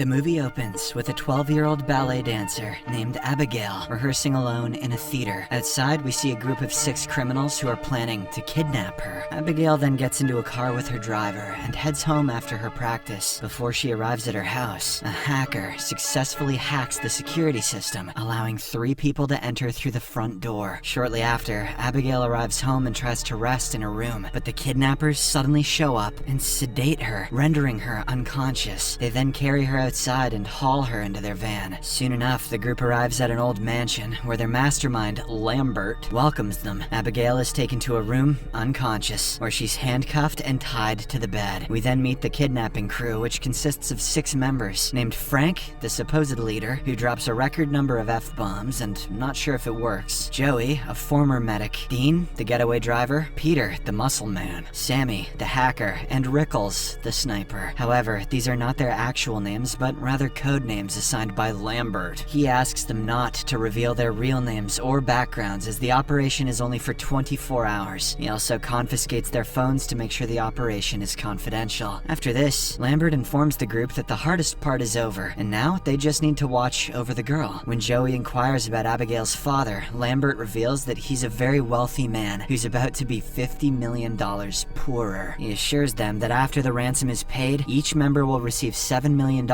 The movie opens with a 12-year-old ballet dancer named Abigail rehearsing alone in a theater. Outside, we see a group of 6 criminals who are planning to kidnap her. Abigail then gets into a car with her driver and heads home after her practice. Before she arrives at her house, a hacker successfully hacks the security system, allowing 3 people to enter through the front door. Shortly after, Abigail arrives home and tries to rest in her room, but the kidnappers suddenly show up and sedate her, rendering her unconscious. They then carry her outside and haul her into their van. Soon enough, the group arrives at an old mansion where their mastermind, Lambert, welcomes them. Abigail is taken to a room, unconscious, where she's handcuffed and tied to the bed. We then meet the kidnapping crew, which consists of 6 members, named Frank, the supposed leader, who drops a record number of F-bombs and not sure if it works, Joey, a former medic, Dean, the getaway driver, Peter, the muscle man, Sammy, the hacker, and Rickles, the sniper. However, these are not their actual names, but rather code names assigned by Lambert. He asks them not to reveal their real names or backgrounds, as the operation is only for 24 hours. He also confiscates their phones to make sure the operation is confidential. After this, Lambert informs the group that the hardest part is over, and now they just need to watch over the girl. When Joey inquires about Abigail's father, Lambert reveals that he's a very wealthy man who's about to be $50 million poorer. He assures them that after the ransom is paid, each member will receive $7 million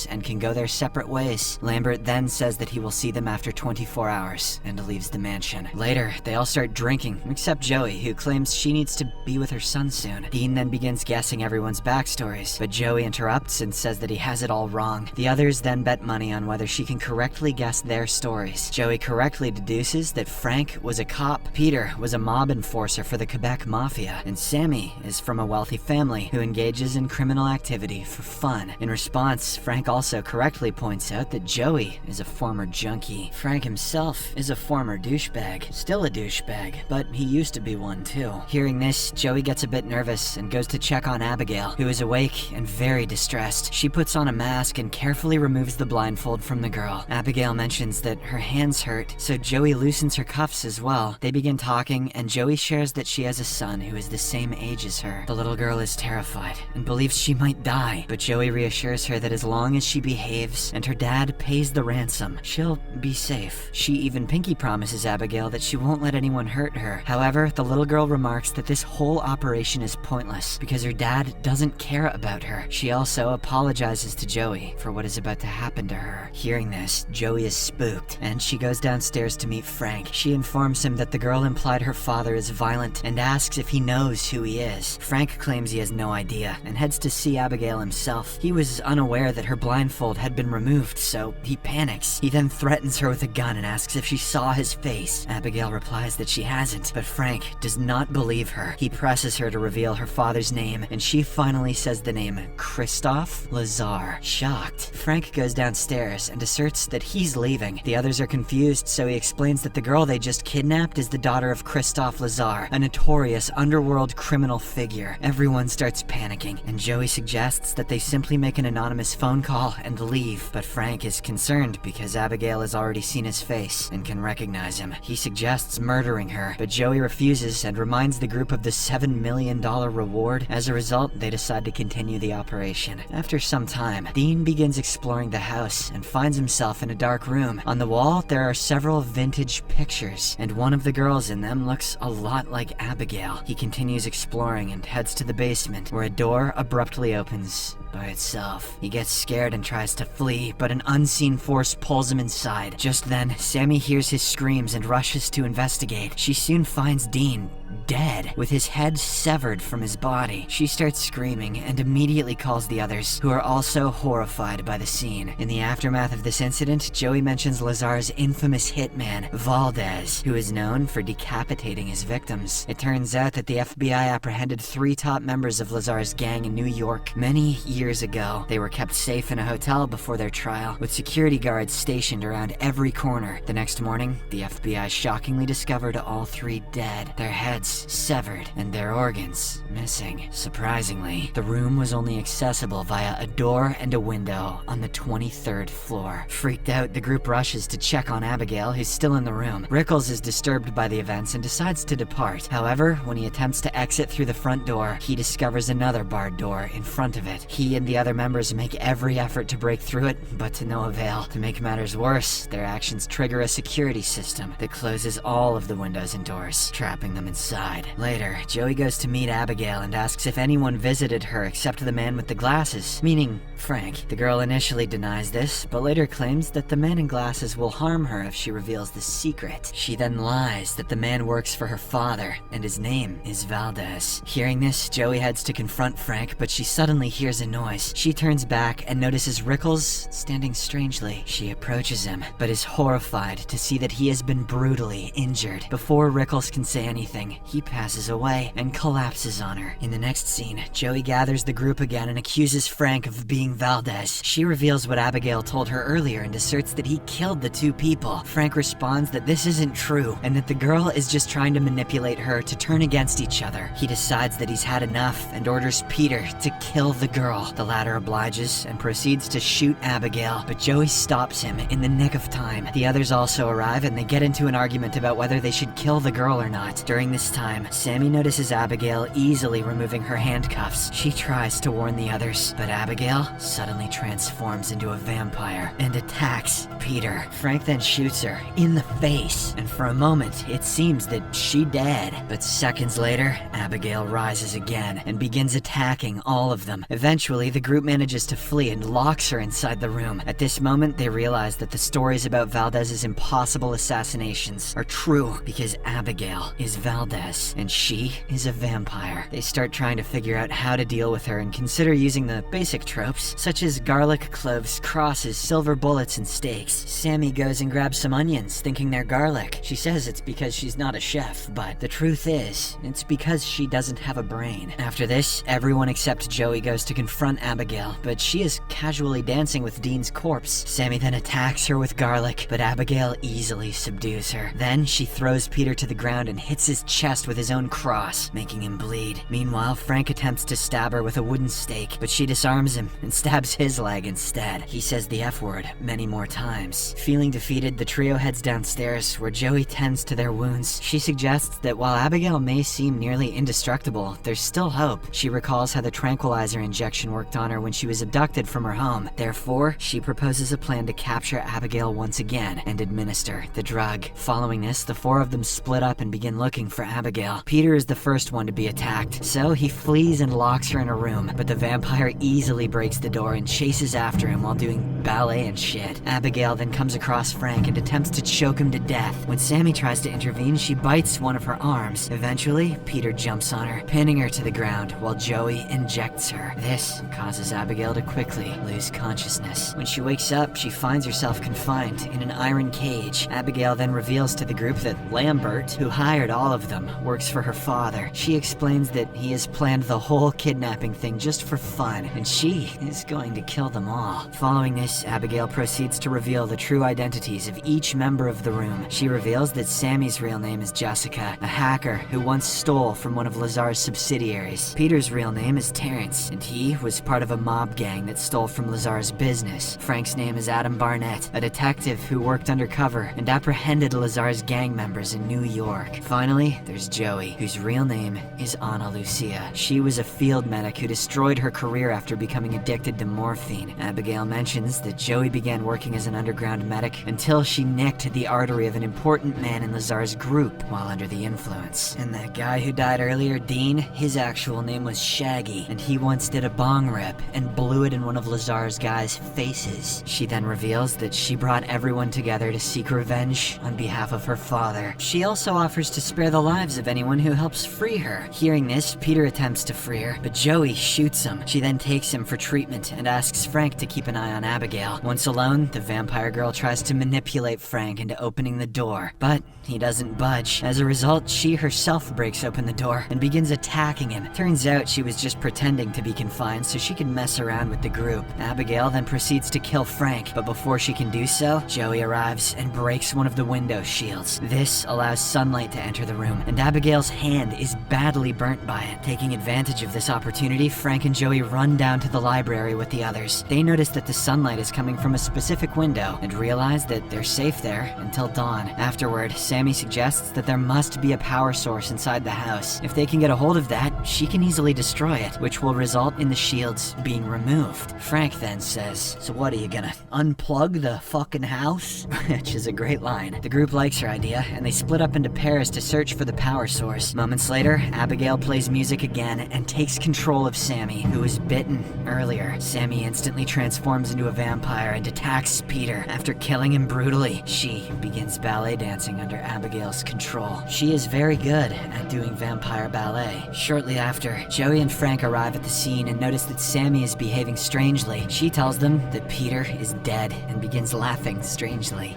and can go their separate ways. Lambert then says that he will see them after 24 hours and leaves the mansion. Later, they all start drinking, except Joey, who claims she needs to be with her son soon. Dean then begins guessing everyone's backstories, but Joey interrupts and says that he has it all wrong. The others then bet money on whether she can correctly guess their stories. Joey correctly deduces that Frank was a cop, Peter was a mob enforcer for the Quebec Mafia, and Sammy is from a wealthy family who engages in criminal activity for fun. In response, Frank also correctly points out that Joey is a former junkie. Frank himself is a former douchebag. Still a douchebag, but he used to be one too. Hearing this, Joey gets a bit nervous and goes to check on Abigail, who is awake and very distressed. She puts on a mask and carefully removes the blindfold from the girl. Abigail mentions that her hands hurt, so Joey loosens her cuffs as well. They begin talking, and Joey shares that she has a son who is the same age as her. The little girl is terrified and believes she might die, but Joey reassures her that as long as she behaves and her dad pays the ransom, she'll be safe. She even pinky promises Abigail that she won't let anyone hurt her. However, the little girl remarks that this whole operation is pointless because her dad doesn't care about her. She also apologizes to Joey for what is about to happen to her. Hearing this, Joey is spooked, and she goes downstairs to meet Frank. She informs him that the girl implied her father is violent and asks if he knows who he is. Frank claims he has no idea and heads to see Abigail himself. He was unaware that her blindfold had been removed, so he panics. He then threatens her with a gun and asks if she saw his face. Abigail replies that she hasn't, but Frank does not believe her. He presses her to reveal her father's name, and she finally says the name Christophe Lazar. Shocked, Frank goes downstairs and asserts that he's leaving. The others are confused, so he explains that the girl they just kidnapped is the daughter of Christophe Lazar, a notorious underworld criminal figure. Everyone starts panicking, and Joey suggests that they simply make an anonymous phone call and leave, but Frank is concerned because Abigail has already seen his face and can recognize him. He suggests murdering her, but Joey refuses and reminds the group of the $7 million reward. As a result, they decide to continue the operation. After some time, Dean begins exploring the house and finds himself in a dark room. On the wall, there are several vintage pictures, and one of the girls in them looks a lot like Abigail. He continues exploring and heads to the basement, where a door abruptly opens by itself. He gets scared and tries to flee, but an unseen force pulls him inside. Just then, Sammy hears his screams and rushes to investigate. She soon finds Dean dead, with his head severed from his body. She starts screaming and immediately calls the others, who are also horrified by the scene. In the aftermath of this incident, Joey mentions Lazar's infamous hitman, Valdez, who is known for decapitating his victims. It turns out that the FBI apprehended 3 top members of Lazar's gang in New York many years ago. They were kept safe in a hotel before their trial, with security guards stationed around every corner. The next morning, the FBI shockingly discovered all 3 dead, their heads legs severed and their organs missing. Surprisingly, the room was only accessible via a door and a window on the 23rd floor. Freaked out, the group rushes to check on Abigail, who's still in the room. Rickles is disturbed by the events and decides to depart. However, when he attempts to exit through the front door, he discovers another barred door in front of it. He and the other members make every effort to break through it, but to no avail. To make matters worse, their actions trigger a security system that closes all of the windows and doors, trapping them inside. Later, Joey goes to meet Abigail and asks if anyone visited her except the man with the glasses, meaning Frank. The girl initially denies this, but later claims that the man in glasses will harm her if she reveals the secret. She then lies that the man works for her father, and his name is Valdez. Hearing this, Joey heads to confront Frank, but she suddenly hears a noise. She turns back and notices Rickles standing strangely. She approaches him, but is horrified to see that he has been brutally injured. Before Rickles can say anything, he passes away and collapses on her. In the next scene, Joey gathers the group again and accuses Frank of being Valdez. She reveals what Abigail told her earlier and asserts that he killed the two people. Frank responds that this isn't true and that the girl is just trying to manipulate her to turn against each other. He decides that he's had enough and orders Peter to kill the girl. The latter obliges and proceeds to shoot Abigail, but Joey stops him in the nick of time. The others also arrive and they get into an argument about whether they should kill the girl or not. During this time, Sammy notices Abigail easily removing her handcuffs. She tries to warn the others, but Abigail suddenly transforms into a vampire and attacks Peter. Frank then shoots her in the face, and for a moment it seems that she dead. But seconds later, Abigail rises again and begins attacking all of them. Eventually, the group manages to flee and locks her inside the room. At this moment, they realize that the stories about Valdez's impossible assassinations are true because Abigail is Valdez and she is a vampire. They start trying to figure out how to deal with her and consider using the basic tropes such as garlic cloves, crosses, silver bullets, and stakes. Sammy goes and grabs some onions thinking they're garlic. She says it's because she's not a chef, but the truth is, it's because she doesn't have a brain. After this, everyone except Joey goes to confront Abigail, but she is casually dancing with Dean's corpse. Sammy then attacks her with garlic, but Abigail easily subdues her. Then she throws Peter to the ground and hits his chest with his own cross, making him bleed. Meanwhile, Frank attempts to stab her with a wooden stake, but she disarms him and stabs his leg instead. He says the F word many more times. Feeling defeated, the trio heads downstairs, where Joey tends to their wounds. She suggests that while Abigail may seem nearly indestructible, there's still hope. She recalls how the tranquilizer injection worked on her when she was abducted from her home. Therefore, she proposes a plan to capture Abigail once again and administer the drug. Following this, the four of them split up and begin looking for Abigail. Peter is the first one to be attacked, so he flees and locks her in a room, but the vampire easily breaks the door and chases after him while doing ballet and shit. Abigail then comes across Frank and attempts to choke him to death. When Sammy tries to intervene, she bites one of her arms. Eventually, Peter jumps on her, pinning her to the ground while Joey injects her. This causes Abigail to quickly lose consciousness. When she wakes up, she finds herself confined in an iron cage. Abigail then reveals to the group that Lambert, who hired all of them, works for her father. She explains that he has planned the whole kidnapping thing just for fun, and she is going to kill them all. Following this, Abigail proceeds to reveal the true identities of each member of the room. She reveals that Sammy's real name is Jessica, a hacker who once stole from one of Lazar's subsidiaries. Peter's real name is Terrence, and he was part of a mob gang that stole from Lazar's business. Frank's name is Adam Barnett, a detective who worked undercover and apprehended Lazar's gang members in New York. Finally, there's Joey, whose real name is Ana Lucia. She was a field medic who destroyed her career after becoming addicted to morphine. Abigail mentions that Joey began working as an underground medic until she nicked the artery of an important man in Lazar's group while under the influence. And that guy who died earlier, Dean, his actual name was Shaggy, and he once did a bong rip and blew it in one of Lazar's guys' faces. She then reveals that she brought everyone together to seek revenge on behalf of her father. She also offers to spare the lives of anyone who helps free her. Hearing this, Peter attempts to free her, but Joey shoots him. She then takes him for treatment and asks Frank to keep an eye on Abigail. Abigail. Once alone, the vampire girl tries to manipulate Frank into opening the door, but he doesn't budge. As a result, she herself breaks open the door and begins attacking him. Turns out she was just pretending to be confined so she could mess around with the group. Abigail then proceeds to kill Frank, but before she can do so, Joey arrives and breaks one of the window shields. This allows sunlight to enter the room, and Abigail's hand is badly burnt by it. Taking advantage of this opportunity, Frank and Joey run down to the library with the others. They notice that the sunlight is coming from a specific window and realize that they're safe there until dawn. Afterward, Sammy suggests that there must be a power source inside the house. If they can get a hold of that, she can easily destroy it, which will result in the shields being removed. Frank then says, "So what, are you gonna unplug the fucking house?" Which is a great line. The group likes her idea, and they split up into pairs to search for the power source. Moments later, Abigail plays music again and takes control of Sammy, who was bitten earlier. Sammy instantly transforms into a vampire and attacks Peter. After killing him brutally, she begins ballet dancing under Abigail's control. She is very good at doing vampire ballet. Shortly after, Joey and Frank arrive at the scene and notice that Sammy is behaving strangely. She tells them that Peter is dead and begins laughing strangely.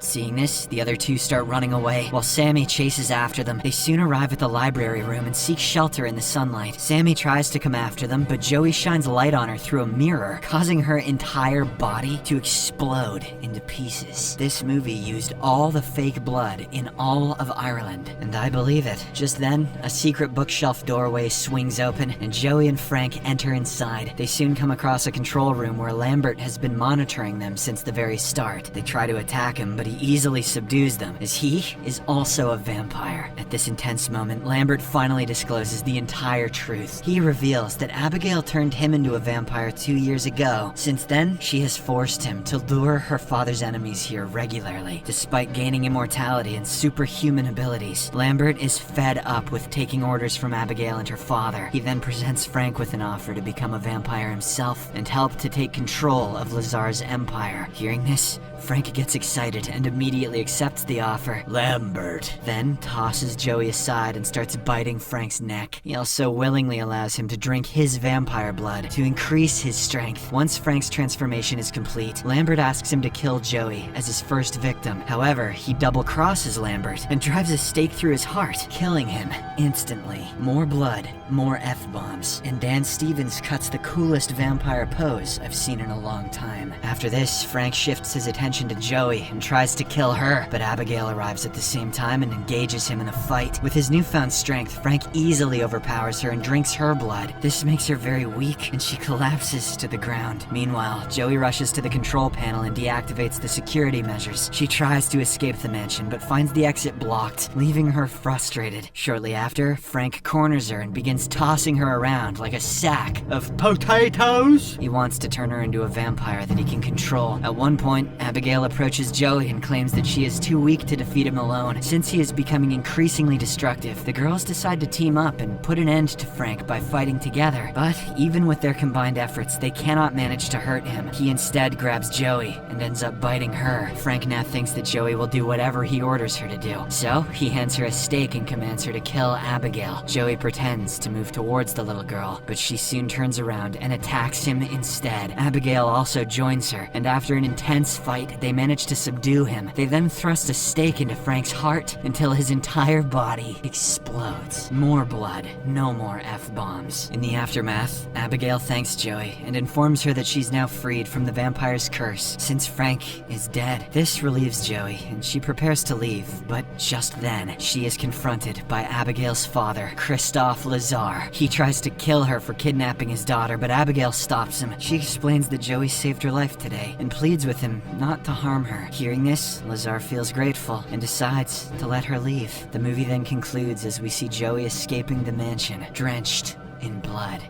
Seeing this, the other two start running away, while Sammy chases after them. They soon arrive at the library room and seek shelter in the sunlight. Sammy tries to come after them, but Joey shines light on her through a mirror, causing her entire body to explode into pieces. This movie used all the fake blood in all of Ireland, and I believe it. Just then, a secret bookshelf doorway swings open, and Joey and Frank enter inside. They soon come across a control room where Lambert has been monitoring them since the very start. They try to attack him, but he easily subdues them, as he is also a vampire. At this intense moment, Lambert finally discloses the entire truth. He reveals that Abigail turned him into a vampire 2 years ago. Since then, she has forced him to lure her father's enemies here regularly. Despite gaining immortality and superhuman abilities, Lambert is fed up with taking orders from Abigail and her father. He then presents Frank with an offer to become a vampire himself and help to take control of Lazar's empire. Hearing this, Frank gets excited and immediately accepts the offer. Lambert then tosses Joey aside and starts biting Frank's neck. He also willingly allows him to drink his vampire blood to increase his strength. Once Frank's transformation is complete, Lambert asks him to kill Joey as his first victim. However, he double-crosses Lambert and drives a stake through his heart, killing him instantly. More blood, more F-bombs, and Dan Stevens cuts the coolest vampire pose I've seen in a long time. After this, Frank shifts his attention to Joey and tries to kill her, but Abigail arrives at the same time and engages him in a fight. With his newfound strength, Frank easily overpowers her and drinks her blood. This makes her very weak, and she collapses to the ground. Meanwhile, Joey rushes to the control panel and deactivates the security measures. She tries to escape the mansion, but finds the exit blocked, leaving her frustrated. Shortly after, Frank corners her and begins tossing her around like a sack of potatoes. He wants to turn her into a vampire that he can control. At one point, Abigail approaches Joey and claims that she is too weak to defeat him alone. Since he is becoming increasingly destructive, the girls decide to team up and put an end to Frank by fighting together. But even with their combined efforts, they cannot manage to hurt him. He instead grabs Joey and ends up biting her. Frank now thinks that Joey will do whatever he orders her to do, so he hands her a stake and commands her to kill Abigail. Joey pretends to move towards the little girl, but she soon turns around and attacks him instead. Abigail also joins her, and after an intense fight, they manage to subdue him. They then thrust a stake into Frank's heart until his entire body explodes. More blood, no more F-bombs. In the aftermath, Abigail thanks Joey and informs her that she's now freed from the vampire's curse since Frank is dead. This relieves Joey, and she prepares to leave, but just then, she is confronted by Abigail's father, Christophe Lazar. He tries to kill her for kidnapping his daughter, but Abigail stops him. She explains that Joey saved her life today and pleads with him not to harm her. Hearing this, Lazar feels grateful and decides to let her leave. The movie then concludes as we see Joey escaping the mansion, drenched in blood.